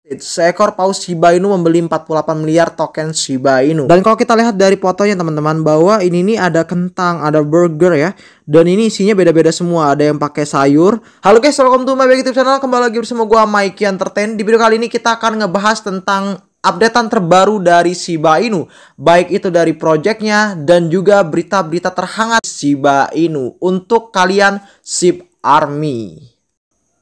Seekor paus Shiba Inu membeli 48 miliar token Shiba Inu. Dan kalau kita lihat dari fotonya teman-teman, bahwa ini nih ada kentang, ada burger ya. Dan ini isinya beda-beda semua. Ada yang pakai sayur. Halo guys, welcome to my YouTube channel. Kembali lagi bersama gua Mikey Entertain. Di video kali ini kita akan ngebahas tentang updatean terbaru dari Shiba Inu, baik itu dari projectnya dan juga berita-berita terhangat Shiba Inu untuk kalian SHIB Army.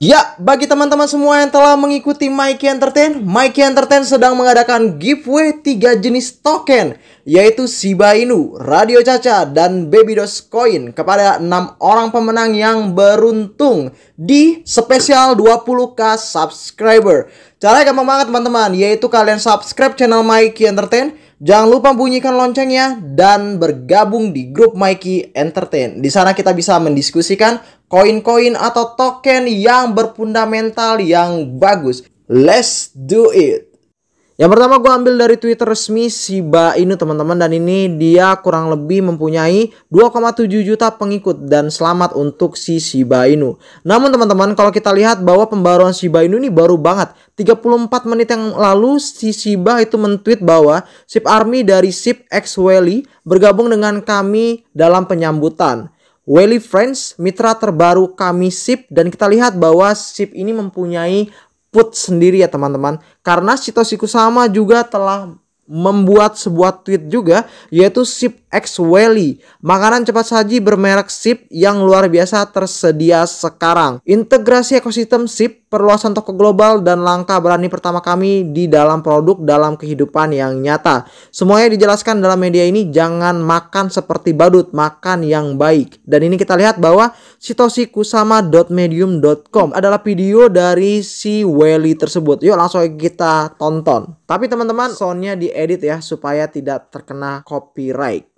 Ya, bagi teman-teman semua yang telah mengikuti Mikey Entertain sedang mengadakan giveaway 3 jenis token, yaitu Shiba Inu, Radio Caca, dan Baby Doge Coin kepada 6 orang pemenang yang beruntung di spesial 20k subscriber. Caranya gampang banget teman-teman, yaitu kalian subscribe channel Mikey Entertain, jangan lupa bunyikan loncengnya, dan bergabung di grup Mikey Entertain. Di sana kita bisa mendiskusikan koin-koin atau token yang berfundamental yang bagus. Let's do it. Yang pertama gue ambil dari Twitter resmi Shiba Inu teman-teman, dan ini dia kurang lebih mempunyai 2,7 juta pengikut, dan selamat untuk si Shiba Inu. Namun teman-teman, kalau kita lihat bahwa pembaruan Shiba Inu ini baru banget. 34 menit yang lalu si Shiba itu men-tweet bahwa SHIB Army dari SHIB X Wally bergabung dengan kami dalam penyambutan. Wally Friends, mitra terbaru kami SHIB, dan kita lihat bahwa SHIB ini mempunyai put sendiri ya teman-teman, karena Satoshi Kusama juga telah membuat sebuah tweet juga, yaitu SHIB X Wally, makanan cepat saji bermerek SHIB yang luar biasa tersedia sekarang. Integrasi ekosistem SHIB, perluasan toko global, dan langkah berani pertama kami di dalam produk dalam kehidupan yang nyata. Semuanya dijelaskan dalam media ini. Jangan makan seperti badut, makan yang baik. Dan ini kita lihat bahwa sitoshikusama.medium.com adalah video dari si Wally tersebut. Yuk langsung kita tonton. Tapi teman-teman, soundnya diedit ya supaya tidak terkena copyright.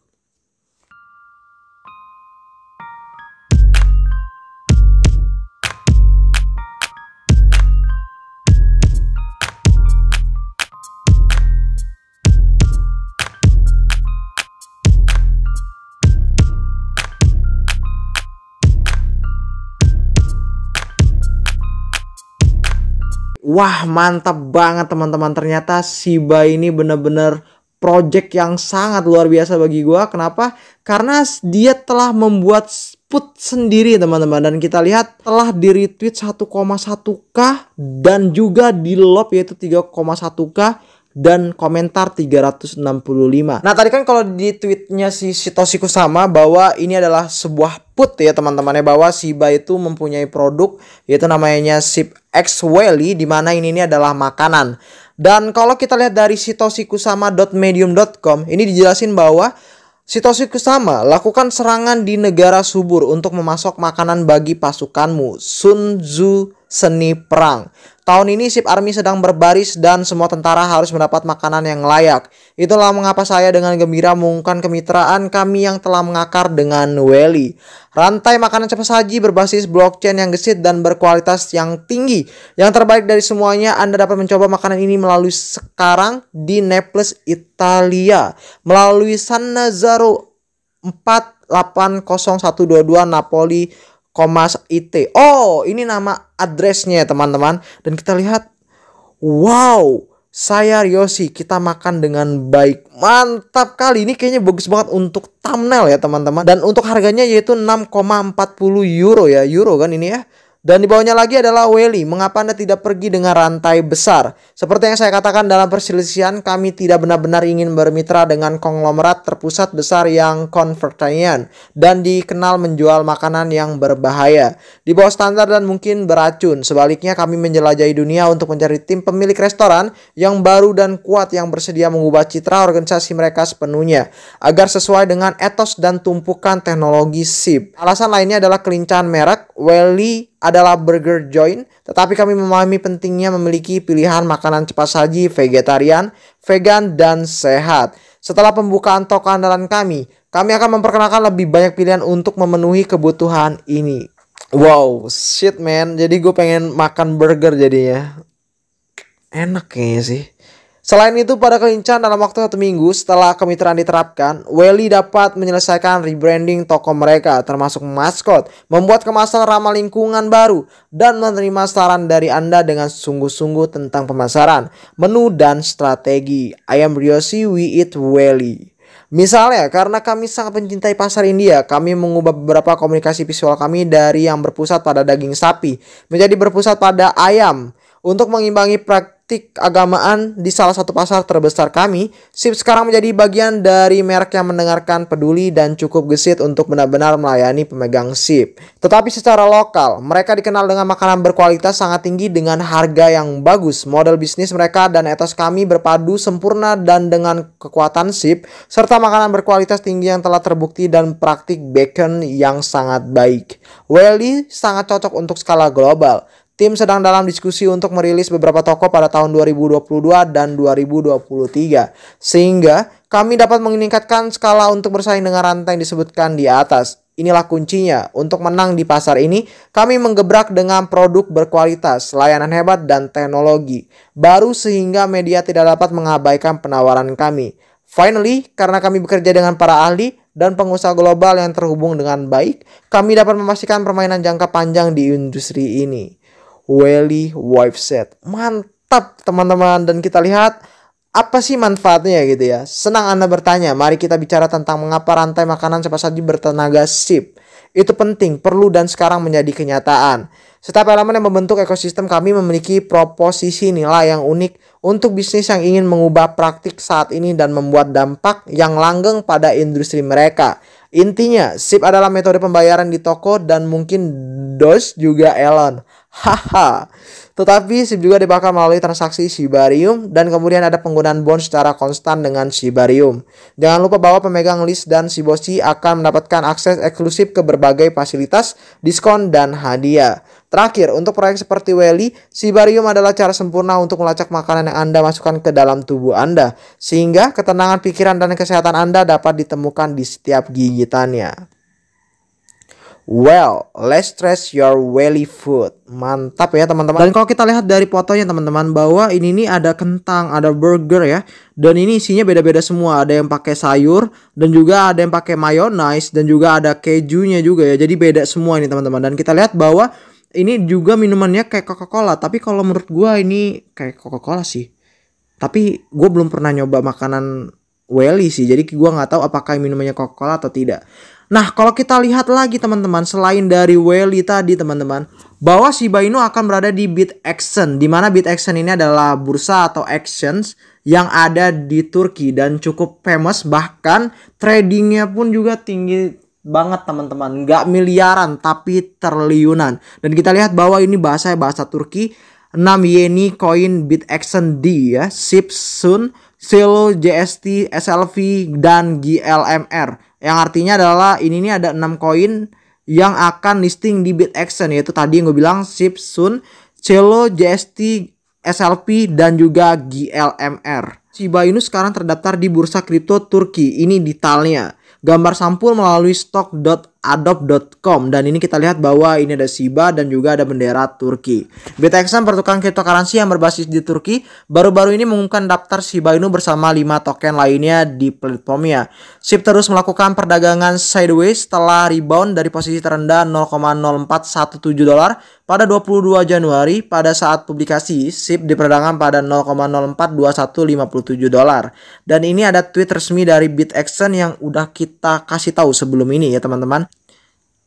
Wah, mantap banget teman-teman. Ternyata Shiba ini bener-bener project yang sangat luar biasa bagi gua. Kenapa? Karena dia telah membuat put sendiri teman-teman. Dan kita lihat telah di-retweet 1,1k dan juga di love yaitu 3,1k. Dan komentar 365. Nah tadi kan kalau di tweetnya si Satoshi Kusama bahwa ini adalah sebuah put ya teman-temannya, bahwa Shiba itu mempunyai produk yaitu namanya SHIB X Wally, dimana ini adalah makanan. Dan kalau kita lihat dari sitoshikusama.medium.com, ini dijelasin bahwa Satoshi Kusama lakukan serangan di negara subur untuk memasok makanan bagi pasukanmu. Sun Tzu seni perang. Tahun ini SHIB Army sedang berbaris dan semua tentara harus mendapat makanan yang layak. Itulah mengapa saya dengan gembira mengumumkan kemitraan kami yang telah mengakar dengan Wally. Rantai makanan cepat saji berbasis blockchain yang gesit dan berkualitas yang tinggi. Yang terbaik dari semuanya, Anda dapat mencoba makanan ini melalui sekarang di Naples, Italia. Melalui San Nazaro 480122 Napoli, Comas IT. Oh, ini nama addressnya ya teman-teman. Dan kita lihat, wow, saya Yoshi, kita makan dengan baik. Mantap kali, ini kayaknya bagus banget untuk thumbnail ya teman-teman. Dan untuk harganya yaitu 6,40 euro ya, euro kan ini ya. Dan di bawahnya lagi adalah Wally. Mengapa Anda tidak pergi dengan rantai besar? Seperti yang saya katakan dalam perselisihan, kami tidak benar-benar ingin bermitra dengan konglomerat terpusat besar yang konvertanian dan dikenal menjual makanan yang berbahaya, di bawah standar dan mungkin beracun. Sebaliknya, kami menjelajahi dunia untuk mencari tim pemilik restoran yang baru dan kuat yang bersedia mengubah citra organisasi mereka sepenuhnya agar sesuai dengan etos dan tumpukan teknologi SHIB. Alasan lainnya adalah kelincahan merek. Wally adalah burger joint, tetapi kami memahami pentingnya memiliki pilihan makanan cepat saji, vegetarian, vegan, dan sehat. Setelah pembukaan toko andalan kami akan memperkenalkan lebih banyak pilihan untuk memenuhi kebutuhan ini. Wow, shit man, jadi gue pengen makan burger jadinya. Enak kayaknya sih. Selain itu, pada kelincahan dalam waktu 1 minggu setelah kemitraan diterapkan, Welly dapat menyelesaikan rebranding toko mereka, termasuk maskot, membuat kemasan ramah lingkungan baru, dan menerima saran dari Anda dengan sungguh-sungguh tentang pemasaran, menu, dan strategi. I am Ryoshi, we eat Welly. Misalnya, karena kami sangat mencintai pasar India, kami mengubah beberapa komunikasi visual kami dari yang berpusat pada daging sapi menjadi berpusat pada ayam. Untuk mengimbangi praktik agamaan di salah satu pasar terbesar kami, SIP sekarang menjadi bagian dari merek yang mendengarkan, peduli, dan cukup gesit untuk benar-benar melayani pemegang SIP. Tetapi secara lokal, mereka dikenal dengan makanan berkualitas sangat tinggi dengan harga yang bagus. Model bisnis mereka dan etos kami berpadu sempurna dan dengan kekuatan SIP, serta makanan berkualitas tinggi yang telah terbukti dan praktik bacon yang sangat baik. Welly sangat cocok untuk skala global. Tim sedang dalam diskusi untuk merilis beberapa toko pada tahun 2022 dan 2023. Sehingga kami dapat meningkatkan skala untuk bersaing dengan rantai yang disebutkan di atas. Inilah kuncinya. Untuk menang di pasar ini, kami menggebrak dengan produk berkualitas, layanan hebat, dan teknologi baru sehingga media tidak dapat mengabaikan penawaran kami. Finally, karena kami bekerja dengan para ahli dan pengusaha global yang terhubung dengan baik, kami dapat memastikan permainan jangka panjang di industri ini. Welly Wife Set. Mantap teman-teman. Dan kita lihat apa sih manfaatnya gitu ya. Senang Anda bertanya. Mari kita bicara tentang mengapa rantai makanan cepat saji bertenaga SIP. Itu penting, perlu, dan sekarang menjadi kenyataan. Setiap elemen yang membentuk ekosistem kami memiliki proposisi nilai yang unik untuk bisnis yang ingin mengubah praktik saat ini dan membuat dampak yang langgeng pada industri mereka. Intinya, SIP adalah metode pembayaran di toko dan mungkin DOS juga Elon. Haha. Tetapi SIP juga dibakar melalui transaksi Shibarium dan kemudian ada penggunaan bond secara konstan dengan Shibarium. Jangan lupa bahwa pemegang list dan Shiboshi akan mendapatkan akses eksklusif ke berbagai fasilitas, diskon, dan hadiah. Terakhir, untuk proyek seperti Welly, Shibarium adalah cara sempurna untuk melacak makanan yang Anda masukkan ke dalam tubuh Anda, sehingga ketenangan pikiran dan kesehatan Anda dapat ditemukan di setiap gigitannya. Well, let's try your Welly food. Mantap ya teman-teman. Dan kalau kita lihat dari fotonya teman-teman, bahwa ini nih ada kentang, ada burger ya. Dan ini isinya beda-beda semua. Ada yang pakai sayur dan juga ada yang pakai mayonnaise dan juga ada kejunya juga ya. Jadi beda semua ini teman-teman. Dan kita lihat bahwa ini juga minumannya kayak Coca-Cola. Tapi kalau menurut gua ini kayak Coca-Cola sih. Tapi gue belum pernah nyoba makanan Welly sih. Jadi gue nggak tahu apakah minumannya Coca-Cola atau tidak. Nah, kalau kita lihat lagi teman-teman, selain dari Welly tadi teman-teman, bahwa Shiba Inu akan berada di BitAction, di mana BitAction ini adalah bursa atau exchange yang ada di Turki dan cukup famous, bahkan tradingnya pun juga tinggi banget teman-teman, nggak miliaran tapi triliunan. Dan kita lihat bahwa ini bahasa Turki, 6 yeni koin BitAction D ya, SIP Sun, Celo, JST, SLV, dan GLMR. Yang artinya adalah ini nih ada 6 koin yang akan listing di BitAction, yaitu tadi yang gue bilang SIP Sun, Celo, JST, SLP, dan juga GLMR. Shiba Inu sekarang terdaftar di bursa kripto Turki. Ini detailnya. Gambar sampul melalui stock.adobe.com. Dan ini kita lihat bahwa ini ada Shiba dan juga ada bendera Turki. BitAction pertukaran cryptocurrency yang berbasis di Turki baru-baru ini mengumumkan daftar Shiba Inu bersama 5 token lainnya di platformnya. SIP terus melakukan perdagangan sideways setelah rebound dari posisi terendah 0,0417 dolar pada 22 Januari. Pada saat publikasi, SIP diperdagangkan pada 0,042157 dolar. Dan ini ada tweet resmi dari BitAction yang udah kita kasih tahu sebelum ini ya teman-teman.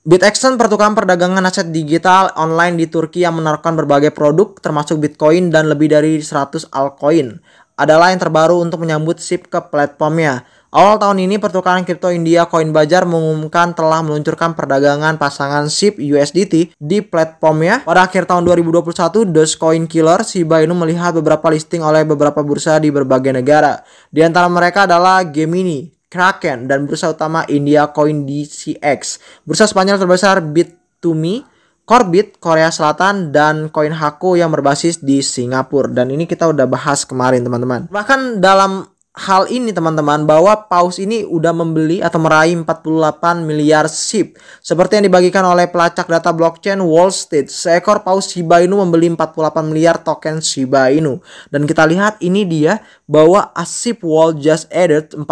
BitAction pertukaran perdagangan aset digital online di Turki yang menawarkan berbagai produk termasuk Bitcoin dan lebih dari 100 altcoin adalah yang terbaru untuk menyambut SIP ke platformnya. Awal tahun ini pertukaran kripto India Coinbazar mengumumkan telah meluncurkan perdagangan pasangan SIP USDT di platformnya. Pada akhir tahun 2021, Dogecoin Killer Shiba Inu melihat beberapa listing oleh beberapa bursa di berbagai negara. Di antara mereka adalah Gemini, Kraken, dan bursa utama India Coin DCX. Bursa Spanyol terbesar Bit2Me, Corbit Korea Selatan, dan CoinHaku yang berbasis di Singapura. Dan ini kita udah bahas kemarin teman-teman. Bahkan dalam hal ini teman-teman, bahwa Paus ini udah membeli atau meraih 48 miliar SHIB. Seperti yang dibagikan oleh pelacak data blockchain Wall Street, seekor Paus Shiba Inu membeli 48 miliar token Shiba Inu. Dan kita lihat ini dia bahwa SHIB Wall just added 47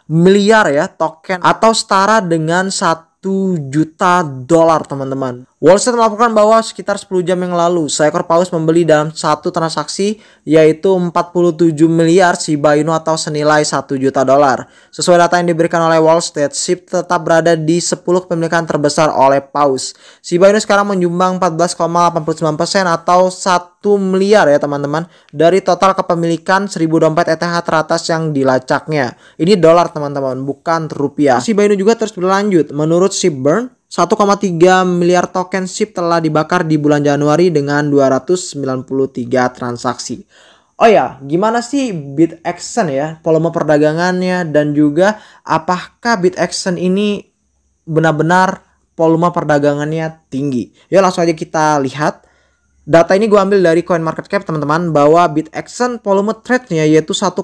miliar ya token atau setara dengan 1 juta dolar teman-teman. Wall Street melaporkan bahwa sekitar 10 jam yang lalu seekor paus membeli dalam satu transaksi yaitu 47 miliar Shiba Inu atau senilai 1 juta dolar. Sesuai data yang diberikan oleh Wall Street, SHIB tetap berada di 10 kepemilikan terbesar oleh paus. Shiba Inu sekarang menyumbang 14,89% atau 1 miliar ya teman-teman dari total kepemilikan 1000 dompet ETH teratas yang dilacaknya. Ini dolar teman-teman, bukan rupiah. Shiba Inu juga terus berlanjut. Menurut Shibburn, 1,3 miliar token SHIB telah dibakar di bulan Januari dengan 293 transaksi. Oh ya, gimana sih BitAction ya, volume perdagangannya, dan juga apakah BitAction ini benar-benar volume perdagangannya tinggi? Yuk langsung aja kita lihat. Data ini gue ambil dari CoinMarketCap teman-teman, bahwa BitAction volume trade-nya yaitu 1,3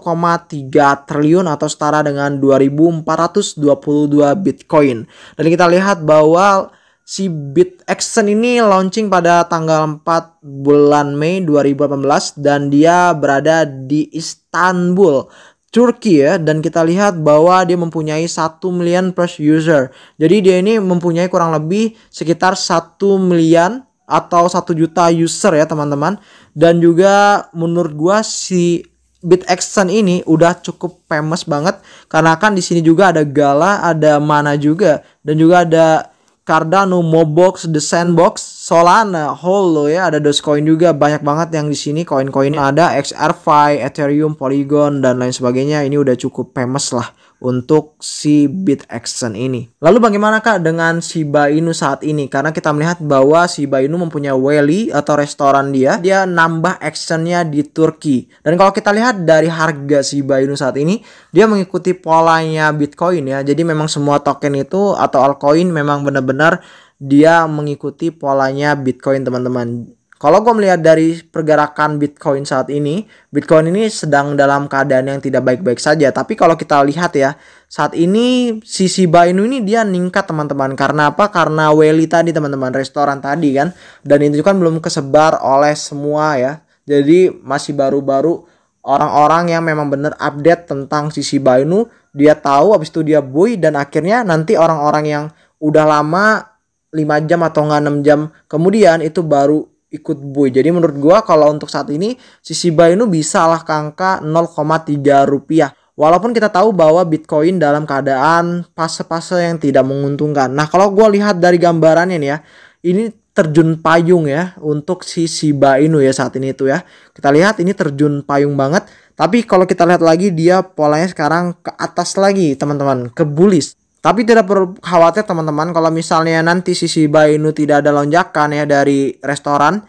triliun atau setara dengan 2.422 Bitcoin. Dan kita lihat bahwa si BitAction ini launching pada tanggal 4 bulan Mei 2018 dan dia berada di Istanbul, Turki ya, dan kita lihat bahwa dia mempunyai 1 million plus user. Jadi dia ini mempunyai kurang lebih sekitar 1 million atau 1 juta user ya teman-teman. Dan juga menurut gua si BitAction ini udah cukup famous banget karena kan di sini juga ada Gala, ada Mana juga, dan juga ada Cardano, Mobox, The Sandbox, Solana, Holo ya, ada Dogecoin juga, banyak banget yang di sini koin-koin, ada XRFi, Ethereum, Polygon dan lain sebagainya. Ini udah cukup famous lah untuk si BitAction ini. Lalu bagaimana kak dengan Shiba Inu saat ini? Karena kita melihat bahwa Shiba Inu mempunyai Weli atau restoran dia nambah actionnya di Turki. Dan kalau kita lihat dari harga Shiba Inu saat ini, dia mengikuti polanya Bitcoin ya. Jadi memang semua token itu atau altcoin memang benar-benar dia mengikuti polanya Bitcoin teman-teman. Kalau gue melihat dari pergerakan Bitcoin saat ini, Bitcoin ini sedang dalam keadaan yang tidak baik-baik saja. Tapi kalau kita lihat ya, saat ini si Shiba Inu ini dia meningkat teman-teman. Karena apa? Karena Weli tadi teman-teman, restoran tadi kan. Dan itu kan belum kesebar oleh semua ya. Jadi masih baru-baru orang-orang yang memang benar update tentang si Shiba Inu. Dia tahu, habis itu dia buy, dan akhirnya nanti orang-orang yang udah lama 5 jam atau enggak 6 jam kemudian itu baru ikut buy. Jadi menurut gua kalau untuk saat ini si Shiba Inu bisa lah ke angka 0,3 rupiah. Walaupun kita tahu bahwa Bitcoin dalam keadaan fase-fase yang tidak menguntungkan. Nah kalau gua lihat dari gambarannya nih ya, ini terjun payung ya untuk si Shiba Inu ya saat ini itu ya. Kita lihat ini terjun payung banget. Tapi kalau kita lihat lagi dia polanya sekarang ke atas lagi teman-teman, ke bullish. Tapi tidak perlu khawatir teman-teman, kalau misalnya nanti si Shiba Inu tidak ada lonjakan ya dari restoran,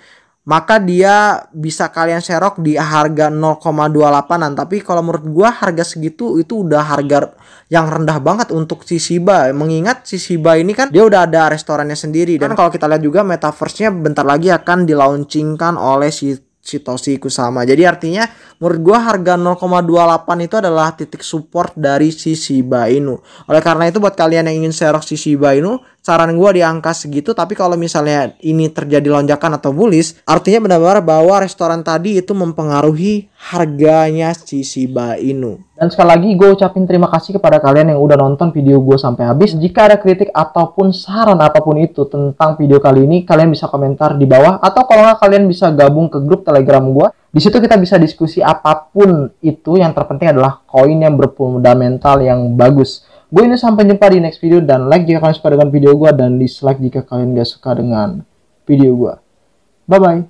maka dia bisa kalian serok di harga 0,28an. Tapi kalau menurut gua harga segitu itu udah harga yang rendah banget untuk si Shiba. Mengingat si Shiba ini kan dia udah ada restorannya sendiri. Dan kalau kita lihat juga metaverse-nya bentar lagi akan dilaunchingkan oleh si Satoshi Kusama. Jadi artinya menurut gua harga 0,28 itu adalah titik support dari si Shiba Inu. Oleh karena itu buat kalian yang ingin serok si Shiba Inu, saran gua di angka segitu. Tapi kalau misalnya ini terjadi lonjakan atau bullish, artinya benar-benar bahwa restoran tadi itu mempengaruhi harganya si Shiba Inu. Dan sekali lagi gue ucapin terima kasih kepada kalian yang udah nonton video gue sampai habis. Jika ada kritik ataupun saran apapun itu tentang video kali ini, kalian bisa komentar di bawah. Atau kalau nggak, kalian bisa gabung ke grup Telegram gue. Di situ kita bisa diskusi apapun itu. Yang terpenting adalah koin yang berfundamental yang bagus. Gue ini sampai jumpa di next video. Dan like jika kalian suka dengan video gue, dan dislike jika kalian gak suka dengan video gue. Bye-bye.